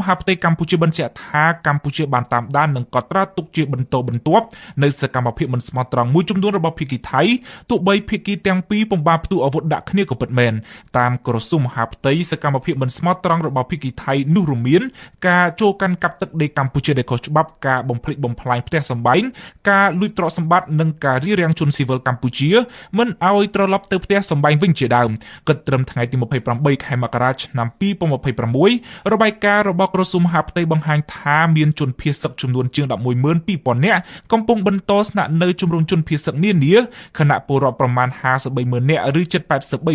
ហាផ្ទៃកម្ពុជាបញ្ជាក់ថាកម្ពុជាបានតាមដាននិងកត់ត្រាទុកជាបន្តបន្ទាប់នៅសកម្មភាពមិនស្មោះត្រង់មួយចំនួនរបស់ភាគីថៃទោះបីភាគីទាំងពីរពុំបានផ្ទុះអាវុធដាក់គ្នាក៏ពិតមែនតាមក្រសួងមហាផ្ទៃសកម្មភាពមិនស្មោះត្រង់របស់ភាគីថៃនោះរួមមានការចូលកាន់កាប់ទឹកដីកម្ពុជាដែលខុសច្បាប់ការបំផ្លិចបំផ្លាញផ្ទះសម្បែងការលួចទ្រព្យសម្បត្តិនិងការរារាំងជនស៊ីវិលកម្ពុជាមិនឲ្យត្រឡប់ទៅផ្ទះសម្បែងវិញជាដើមគិតត្រឹមថ្ងៃទី28ខែមករាឆ្នាំ2026របាយការណ៍របស់ក្រសួងមហាផ្ទៃបង្ហាញថាមានជនភៀសសឹកចំនួនជាង 112,000 នាក់កំពុងបន្តស្នាក់នៅជំរំជនភៀសសឹកនានាខណៈពលរដ្ឋប្រមាណ 53,000 នាក់ឬ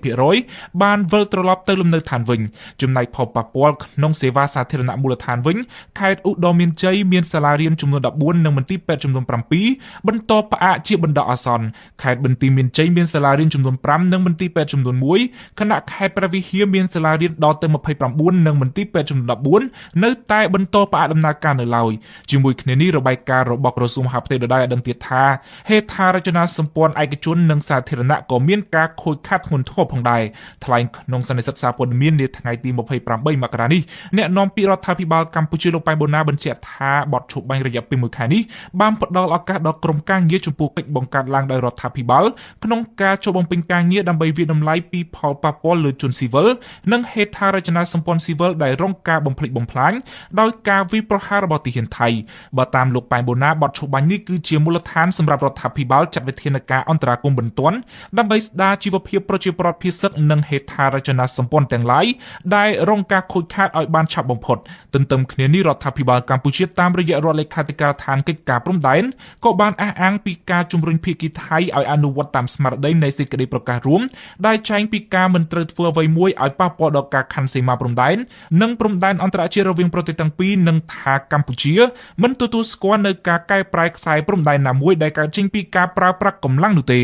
7.83% បានវិលត្រឡប់ទៅលំនៅឋានវិញចំណែកផលប៉ះពាល់ក្នុងសេវាសាធារណៈមូលដ្ឋានវិញខេត្តឧត្តរមានជ័យមានសាលារៀនចំនួន14និងមន្ទីរពេទ្យចំនួន7បន្តផ្អាកជាបណ្ដោះអាសន្នខេត្តបន្ទាយមានជ័យមានសាលារៀនចំនួន5និងមន្ទីរពេទ្យចំនួន1ខណៈខេត្តព្រះវិហារមានសាលារៀនដល់ទៅ29និងមន្ទីរពេទ្យចំនួន14នៅតែបន្តផ្អាកដំណើរការនៅឡើយជាមួយគ្នានេះរបាយការណ៍របស់ក្រសួងមហាផ្ទៃដដែលឲ្យដឹងទៀតថាហេដ្ឋារចនាសម្ព័ន្ធឯកជននិងសាធារណៈក៏មានការខូចខាតធ្ងន់ធ្ងរផងដែរថ្លែងក្នុងសន្និសីទសារព័ត៌មាននាថ្ងៃទី28មករានេះអ្នកនាំពាក្យរដ្ឋាភិបាលកម្ពុជាលោកប៉ែនបូណាបញ្ជាក់ថាបទឈប់បាញ់រយៈពេល1ខែនេះបានផ្ដល់ឱកាសដល់ក្រុមការងារចំពោះកិច្ចបង្កើតឡើងដោយរដ្ឋាភិបាលក្នុងការចូលបំពេញការងារដើម្បីវិតម្លៃពីផលប៉ះពាល់លើជនស៊ីវិលនិងហេដ្ឋារចនាសម្ព័ន្ធស៊ីវិលដែលរងការបំផ្លិចបំផ្លាញដោយការវាយប្រហាររបស់ទាហានថៃបើតាមលោកប៉ែនបូណាបទឈប់បាញ់នេះគឺជាមូលដ្ឋានសម្រាប់រដ្ឋាភិបាលចាត់វិធានការអន្តរាគមន៍បន្ទាន់ដើម្បីស្ដារជីវភាពប្រជាពលរដ្ឋភៀសសឹកនិងហេដ្ឋារចនាសម្ព័ន្ធទាំងឡាយដែលរងការខូចខាតឲ្យបានឆាប់បំផុតទន្ទឹមគ្នានេះរដ្ឋាភិបាលកម្ពុជាតាមរយៈរដ្ឋលេខាធិការដ្ឋានកិច្ចការព្រំដែនក៏បានអះអាងពីការជំរុញភាគីថៃឲ្យអនុវត្តតាមស្មារតីនៃសេចក្តីប្រកាសរួមដែលចែងពីការមិនត្រូវធ្វើអ្វីមួយឲ្យប៉ះពាល់ដល់ការខ័ណ្ឌសីមាព្រំដែននិងព្រំដែនអន្តរជាតិរវាងប្រទេសទាំងពីរនិងថាកម្ពុជាមិនទទួលស្គាល់នៅការកែប្រែខ្សែព្រំដែនណាមួយដែលកើតចេញពីការប្រើប្រាស់កម្លាំងនោះទេ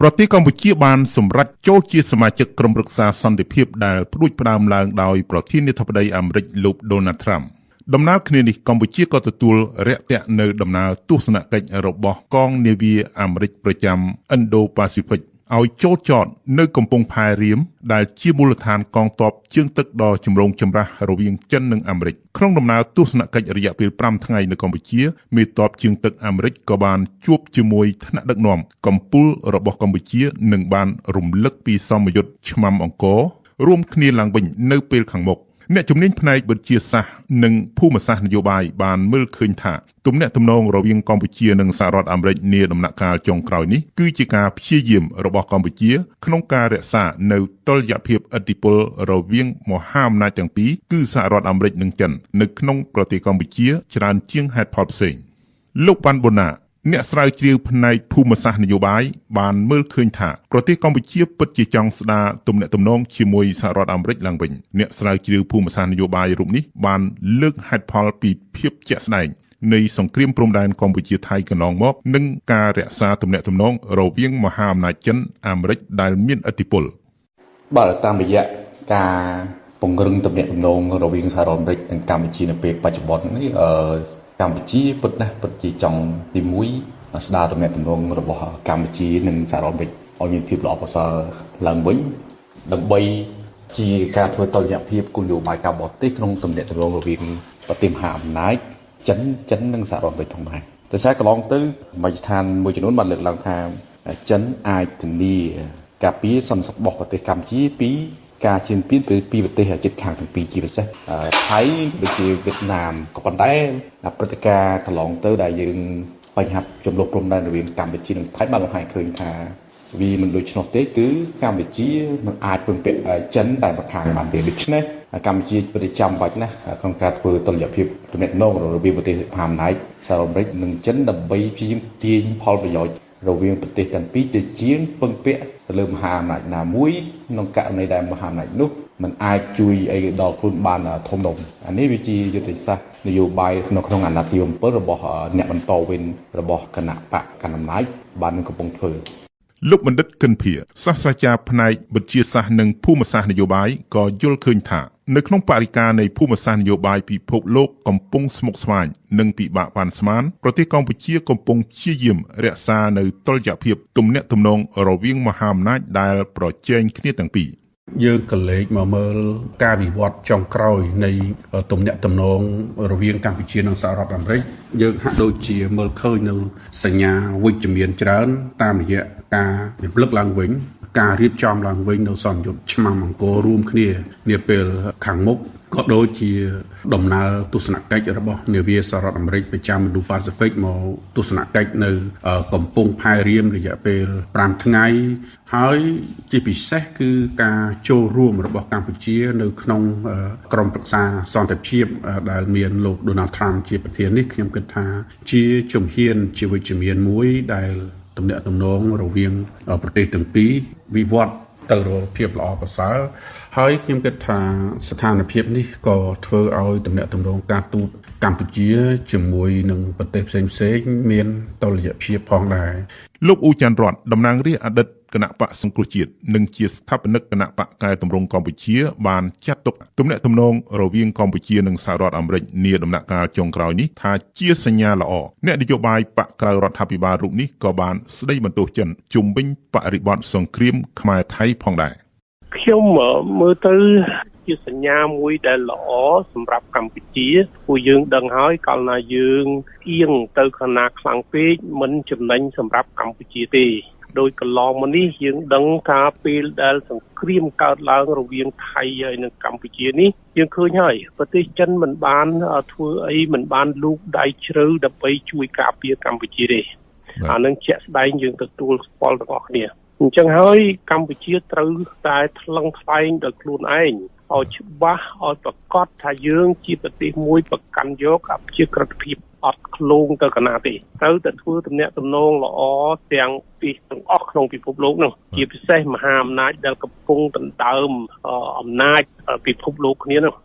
ប្រទេសកម្ពុជាបានសម្រេចចូលជាសមាជិកក្រុមប្រឹក្សាសន្តិភាពដែលផ្ដួចផ្ដើមឡើងដោយប្រធានាធិបតីអាមេរិកលោក Donald Trump ដំណើរគ្នានេះកម្ពុជាក៏ទទួលរាក់ទាក់នៅដំណើរទស្សនកិច្ចរបស់កងនាវាអាមេរិកប្រចាំ Indo-Pacific ឲ្យចូលចតនៅកំពង់ផែរៀមដែលជាមូលដ្ឋានកងទ័ពជើងទឹកដ៏ចម្រូងចម្រាសរវាងចិននិងអាមេរិកក្នុងដំណើរទស្សនកិច្ចរយៈពេល5ថ្ងៃនៅកម្ពុជាមេទ័ពជើងទឹកអាមេរិកក៏បានជួបជាមួយថ្នាក់ដឹកនាំកំពូលរបស់កម្ពុជានិងបានរំលឹកពីសមយុទ្ធឆ្មាំអង្គររួមគ្នាឡើងវិញនៅពេលខាងមុខអ្នកជំនាញផ្នែកវិទ្យាសាស្ត្រនិងភូមិសាស្ត្រនយោបាយបានមើលឃើញថាទំនាក់ទំនងរវាងកម្ពុជានិងសហរដ្ឋអាមេរិកនាដំណាក់កាលចុងក្រោយនេះគឺជាការព្យាយាមរបស់កម្ពុជាក្នុងការរក្សានៅតុល្យភាពឥទ្ធិពលរវាងមហាអំណាចទាំងពីរគឺសហរដ្ឋអាមេរិកនិងចិននៅក្នុងប្រទេសកម្ពុជាច្រើនជាងហេតុផលផ្សេងលោកប៉ាន់បូណាអ្នកស្រាវជ្រាវផ្នែកភូមិសាស្ត្រនយោបាយបានមើលឃើញថាប្រទេសកម្ពុជាពិតជាចង់ស្ដារទំនាក់ទំនងជាមួយសហរដ្ឋអាមេរិកឡើងវិញអ្នកស្រាវជ្រាវភូមិសាស្ត្រនយោបាយរូបនេះបានលើកហេតុផលពីភាពជាក់ស្ដែងនៃសង្គ្រាមព្រំដែនកម្ពុជាថៃកន្លងមកនិងការរក្សាទំនាក់ទំនងរវាងមហាអំណាចចិនអាមេរិកដែលមានឥទ្ធិពលបើតាមរយៈការពង្រឹងទំនាក់ទំនងរវាងសហរដ្ឋអាមេរិកនិងកម្ពុជានៅពេលបច្ចុប្បន្ននេះកម្ពុជាពិតជាចង់ទី1ស្ដារទំនាក់ទំនងរបស់កម្ពុជានិងសហរដ្ឋអាមេរិកឲ្យមានភាពល្អប្រសើរឡើងវិញដើម្បីជាការធ្វើតុល្យភាពគោលនយោបាយការបរទេសក្នុងទំនាក់ទំនងរវាងប្រទេសមហាអំណាចចិននិងសហរដ្ឋអាមេរិកផងដែរដោយសារកន្លងទៅមជ្ឈដ្ឋានមួយចំនួនបានលើកឡើងថាចិនអាចធានាការពារសន្តិសុខរបស់ប្រទេសកម្ពុជាពីការឈានពានពីប្រទេសជិតខាងទាំងពីរជាពិសេសថៃដូចជាវៀតណាមក៏ប៉ុន្តែព្រឹត្តិការណ៍កន្លងទៅដែលយើងបញ្ហាចំនួនព្រំដែនរវាងកម្ពុជានិងថៃបានបង្ហាញឃើញថាវាមិនដូច្នោះទេគឺកម្ពុជាមិនអាចពឹងពាក់ចិនតែម្ខាងបានទេដូច្នេះកម្ពុជាពិតជាចាំបាច់ណាស់ក្នុងការធ្វើតុល្យភាពទំនាក់ទំនងរវាងប្រទេសមហាអំណាចសហរដ្ឋអាមេរិកនិងចិនដើម្បីព្យាយាមទាញផលប្រយោជន៍រវាងប្រទេសទាំងពីរទៅជាងពឹងពាក់ទៅលើមហាអំណាចណាមួយក្នុងករណីដែលមហាអំណាចនោះมันអាចជួយអីដល់ខ្លួនបានធំដុំអានេះវាជាយុទ្ធសាស្ត្រនយោបាយក្នុងអាណត្តិទី7របស់អ្នកបន្តវេនរបស់គណៈបកកណ្ដាលអំណាចបាននឹងកំពុងធ្វើលោកបណ្ឌិតកិនភាសាស្ត្រាចារ្យផ្នែកវិទ្យាសាស្ត្រនិងភូមិសាស្ត្រនយោបាយក៏យល់ឃើញថានៅក្នុងបរិយានៃភូមិសាស្ត្រនយោបាយពិភពលោកកំពុងស្មុគស្មាញនិងពិបាកប៉ាន់ស្មានប្រទេសកម្ពុជាកំពុងព្យាយាមរក្សានៅតុល្យភាពទំនាក់ទំនងរវាងមហាអំណាចដែលប្រជែងគ្នាទាំងពីរ យើងក៏លេខមកមើលការវិវត្តចុងក្រោយនៃទំនាក់ទំនងរវាងកម្ពុជានិងសហរដ្ឋអាមេរិកយើងហាក់ដូចជាមើលឃើញនៅសញ្ញាវិជ្ជមានច្រើនតាមរយៈការរំលឹកឡើងវិញការរៀបចំឡើងវិញនៅសន្និយុទ្ធឆ្មាំអង្គររួមគ្នានាពេលខាងមុខក៏ដូចជាដំណើរទស្សនកិច្ចរបស់នាវាសហរដ្ឋអាមេរិកប្រចាំឥណ្ឌូប៉ាស៊ីហ្វិកមកទស្សនកិច្ចនៅកំពង់ផែរៀមរយៈពេល5ថ្ងៃហើយជាពិសេសគឺការចូលរួមរបស់កម្ពុជានៅក្នុងក្រុមប្រឹក្សាសន្តិភាពដែលមានលោក Donald Trump ជាប្រធាននេះខ្ញុំគិតថាជាជំហានជាវិជ្ជមានមួយដែលទំនាក់ទំនងរវាងប្រទេសទាំងពីរវិវត្តទៅរកភាពល្អប្រសើរហើយខ្ញុំគិតថាស្ថានភាពនេះក៏ធ្វើឲ្យទំនាក់ទំនងការទូតកម្ពុជាជាមួយនឹងប្រទេសផ្សេងៗមានតុល្យភាពផងដែរលោកអ៊ូចាន់រតតំណាងរាស្ត្រអតីតគណៈបកសង្គ្រោះជាតិនិងជាស្ថាបនិកគណៈបកកែតម្រង់កម្ពុជាបានចាត់ទុកទំនាក់ទំនងរវាងកម្ពុជានិងសហរដ្ឋអាមេរិកនាដំណាក់កាលចុងក្រោយនេះថាជាសញ្ញាល្អអ្នកនយោបាយបកក្រៅរដ្ឋាភិបាលរូបនេះក៏បានស្ដីបន្ទោសចិនជុំវិញបរិបទសង្គ្រាមខ្មែរថៃផងដែរខ្ញុំមើលទៅជាសញ្ញាមួយដែលល្អសម្រាប់កម្ពុជាព្រោះយើងដឹងហើយកាលណាយើងអៀងទៅខាងណាខ្លាំងពេកមិនចំណេញសម្រាប់កម្ពុជាទេដោយកន្លងមកនេះយើងដឹងថាពេលដែលសង្គ្រាមកើតឡើងរវាងថៃហើយនិងកម្ពុជានេះយើងឃើញហើយប្រទេសចិនមិនបានធ្វើអីមិនបានលូកដៃជ្រៅដើម្បីជួយការពារកម្ពុជាទេអានឹងជាក់ស្ដែងយើងទទួលស្គាល់ទាំងអស់គ្នាអញ្ចឹងហើយកម្ពុជាត្រូវតែថ្លឹងថ្លែងដោយខ្លួនឯងឲ្យច្បាស់ឲ្យប្រកាសថាយើងជាប្រទេសមួយប្រកាន់យកអព្យាក្រឹតភាពអត់ឃ្លោងទៅកណាទេត្រូវតែធ្វើទំនាក់ទំនងល្អទាំងពីទាំងអស់ក្នុងពិភពលោកនោះជាពិសេសមហាអំណាចដែលកំពុងដណ្ដើមអំណាចពិភពលោកគ្នានោះ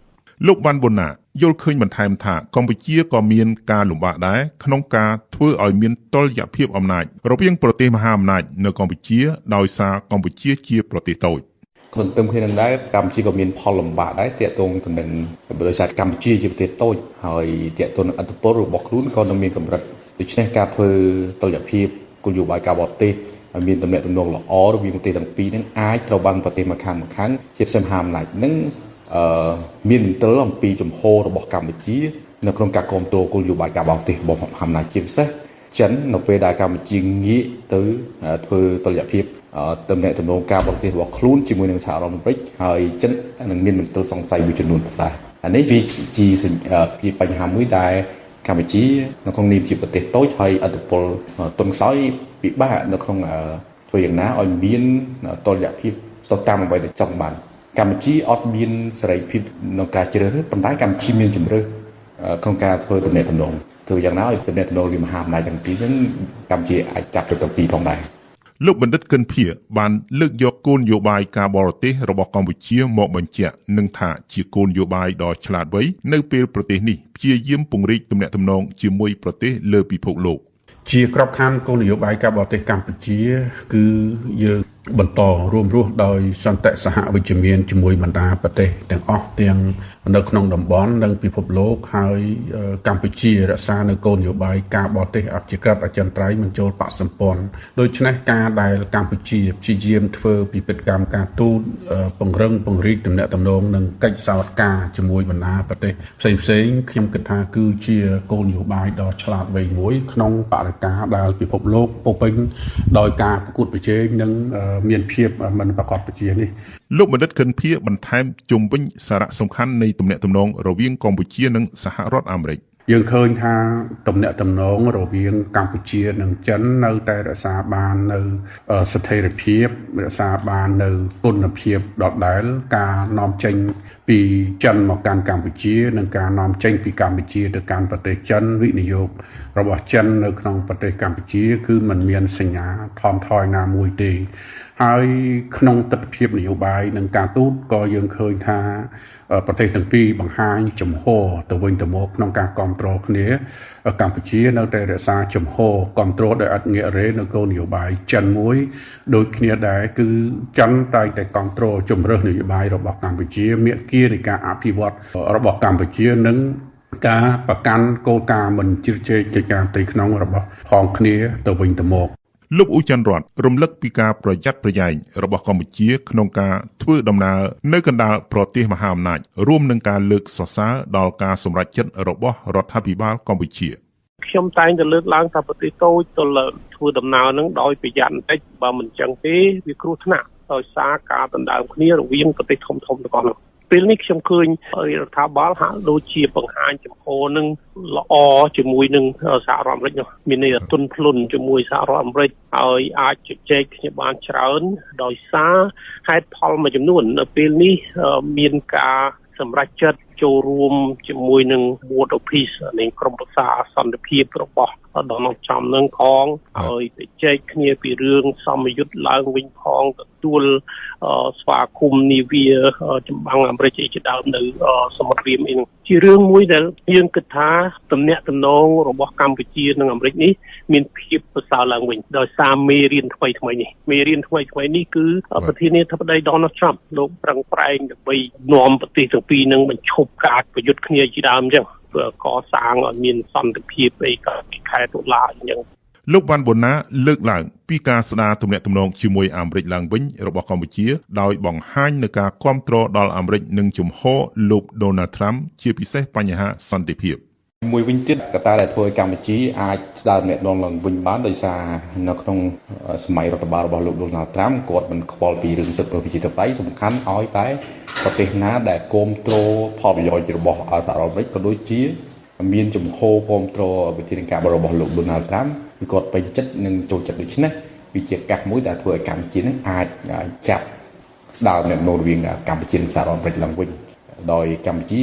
លោកវ៉ាន់ប៊ុនណាយល់ឃើញបន្ថែមថាកម្ពុជាក៏មានការលំបាកដែរក្នុងការធ្វើឲ្យមានតុល្យភាពអំណាចរវាងប្រទេសមហាអំណាចនៅកម្ពុជាដោយសារកម្ពុជាជាប្រទេសតូចក្នុងទន្ទឹមគ្នានឹងដែរកម្ពុជាក៏មានផលលំបាកដែរទាក់ទងទៅនឹងដោយសារកម្ពុជាជាប្រទេសតូចហើយទាក់ទងនឹងឥទ្ធិពលរបស់ខ្លួនក៏នៅមានកម្រិតដូច្នេះការធ្វើតុល្យភាពគោលនយោបាយការបរទេសឲ្យមានទំនាក់ទំនងល្អរវាងប្រទេសទាំងពីរនឹងអាចត្រូវបានប្រទេសម្ខាងជាផ្សេងមហាអំណាចនឹងមានមន្ទិលអំពីជំហររបស់កម្ពុជានៅក្នុងការគ្រប់គ្រងគោលនយោបាយការបរទេសរបស់មហាអំណាចជាពិសេសចិននៅពេលដែលកម្ពុជាងាកទៅធ្វើតុល្យភាពទំនាក់ទំនងការបរទេសរបស់ខ្លួនជាមួយនឹងសហរដ្ឋអាមេរិកហើយចិននឹងមានមន្ទិលសង្ស័យមួយចំនួនផងដែរអានេះវាជាបញ្ហាមួយដែលកម្ពុជានៅក្នុងនាមជាប្រទេសតូចហើយឥទ្ធិពលទុនខ្សោយពិបាកនៅក្នុងធ្វើយ៉ាងណាឲ្យមានតុល្យភាពទៅតាមអ្វីដែលចង់បានកម្ពុជាអត់មានសេរីភាពក្នុងការជ្រើសរើសប៉ុន្តែកម្ពុជាមានជំរឿសក្នុងការធ្វើទំនាក់ទំនងធ្វើយ៉ាងណាឲ្យទំនាក់ទំនងវាមហាអំណាចទាំងពីរហ្នឹងកម្ពុជាអាចចាប់ទៅទាំងពីរផងដែរលោកបណ្ឌិតកិនភៀបានលើកយកគោលនយោបាយការបរទេសរបស់កម្ពុជាមកបញ្ជាក់នឹងថាជាគោលនយោបាយដ៏ឆ្លាតវៃនៅពេលប្រទេសនេះព្យាយាមពង្រីកទំនាក់ទំនងជាមួយប្រទេសលើពិភពលោកជាក្របខ័ណ្ឌគោលនយោបាយការបរទេសកម្ពុជាគឺយើងបន្តរួមរស់ដោយសន្តិសហវិជ្ជមានជាមួយបណ្ដាប្រទេសទាំងអស់ទាំងនៅក្នុងតំបន់និងពិភពលោកហើយកម្ពុជារក្សានៅគោលនយោបាយការបរទេសអព្យាក្រឹតអចិន្ត្រៃយ៍មិនចូលបក្សសម្ព័ន្ធដូច្នេះការដែលកម្ពុជាព្យាយាមធ្វើពិពិធកម្មការទូតពង្រីកទំនាក់ទំនងនិងកិច្ចសោតការជាមួយបណ្ដាប្រទេសផ្សេងខ្ញុំគិតថាគឺជាគោលនយោបាយដ៏ឆ្លាតវៃមួយក្នុងបរិយាកាសដែលពិភពលោកពោពេញដោយការប្រកួតប្រជែងនិងមានភាពមិនប្រកបប្រជានេះលោកបណ្ឌិតកិនភៀបន្ថែមជុំវិញសារៈសំខាន់នៃទំនាក់ទំនងរវាងកម្ពុជានិងសហរដ្ឋអាមេរិកយើងឃើញថាទំនាក់ទំនងរវាងកម្ពុជានិងចិននៅតែរក្សាបាននៅស្ថិរភាពរក្សាបាននៅគុណភាពដដែលការនាំចេញពីចិនមកកាន់កម្ពុជានិងការនាំចេញពីកម្ពុជាទៅកាន់ប្រទេសចិនវិនិយោគរបស់ចិននៅក្នុងប្រទេសកម្ពុជាគឺมันមានសញ្ញាថមថយណាមួយទេហើយក្នុងទស្សនវិជ្ជានយោបាយនិងការទូតក៏យើងឃើញថាប្រទេសទាំងពីរបង្ហាញជំហរទៅវិញទៅមកក្នុងការគ្រប់គ្រងគ្នាកម្ពុជានៅតែរក្សាជំហរគ្រប់គ្រងដោយអត់ងាករេនៅគោលនយោបាយចិនមួយដូចគ្នាដែរគឺចិនតែងតែគ្រប់គ្រងជំរើសនយោបាយរបស់កម្ពុជាមាគ៌ានៃការអភិវឌ្ឍរបស់កម្ពុជានិងការប្រកាន់គោលការណ៍មិនជ្រៀតជ្រែកកិច្ចការផ្ទៃក្នុងរបស់ផងគ្នាទៅវិញទៅមក លោកអ៊ូច័ន្ទរតរំលឹកពីការប្រយ័ត្នប្រយែងរបស់កម្ពុជាក្នុងការធ្វើដំណើរនៅកណ្ដាលប្រទេសមហាអំណាចរួមនឹងការលើកសរសើរដល់ការសម្រេចចិត្តរបស់រដ្ឋាភិបាលកម្ពុជាខ្ញុំតែងតែលើកឡើងថាប្រទេសតូចទៅលើធ្វើដំណើរនឹងដោយប្រយ័ត្នបន្តិចបើមិនចឹងទេវាគ្រោះថ្នាក់ដោយសារការដណ្ដើមគ្នារវាងប្រទេសធំៗទាំងអស់នោះពេលនេះខ្ញុំឃើញរដ្ឋាភិបាលហាក់ដូចជាបង្ហាញចំហនឹងល្អជាមួយនឹងសហរដ្ឋអាមេរិកនោះមានន័យថាទុនភ្លុនជាមួយសហរដ្ឋអាមេរិកឲ្យអាចជជែកគ្នាបានច្រើនដោយសារហេតុផលមួយចំនួននៅពេលនេះមានការសម្រេចចិត្តចូលរួមជាមួយនឹង Board of Peace នៃក្រុមប្រឹក្សាសន្តិភាពរបស់ Donald Trump នឹងផងឲ្យទៅជែកគ្នាពីរឿងសមយុទ្ធឡើងវិញផងទទួលស្វាគមន៍នាវាចម្បាំងអាមេរិកជាដើមនៅសមុទ្ររៀមអីនោះជារឿងមួយដែលយើងគិតថាទំនាក់ទំនងរបស់កម្ពុជានិងអាមេរិកនេះមានភាពប្រសើរឡើងវិញដោយសារមេរៀនថ្មីនេះមេរៀនថ្មីនេះគឺប្រធានាធិបតី Donald Trump លោកប្រឹងប្រែងដើម្បីនាំប្រទេសទាំងពីរនឹងបញ្ឈប់ការប្រយុទ្ធគ្នាជាដើមអញ្ចឹងកសាងឲ្យមានសន្តិភាពអីក៏ខែតុលាអញ្ចឹងលោកវ៉ាន់បូណាលើកឡើងពីការស្ដារទំនាក់ទំនងជាមួយអាមេរិកឡើងវិញរបស់កម្ពុជាដោយបង្ហាញនូវការគាំទ្រដល់អាមេរិកនិងជំហរលោក Donald Trump ជាពិសេសបញ្ហាសន្តិភាពមួយវិញទៀតកត្តាដែលធ្វើឲ្យកម្ពុជាអាចស្ដារទំនាក់ទំនងឡើងវិញបានដោយសារនៅក្នុងសម័យរដ្ឋបាលរបស់លោក Donald Trump គាត់មិនខ្វល់ពីរឿងសិទ្ធិប្រជាធិបតេយ្យសំខាន់ឲ្យតែប្រទេសណាដែលគាំទ្រផលប្រយោជន៍របស់សហរដ្ឋអាមេរិកក៏ដូចជាមានជំហរគាំទ្រវិធានការរបស់លោក Donald Trump គឺគាត់ពេញចិត្តនិងចូលចិត្តដូច្នេះវាជាកាសមួយដែលធ្វើឲ្យកម្ពុជានឹងអាចចាប់ស្ដារទំនាក់ទំនងរវាងកម្ពុជានិងសហរដ្ឋអាមេរិកឡើងវិញដោយកម្ពុជា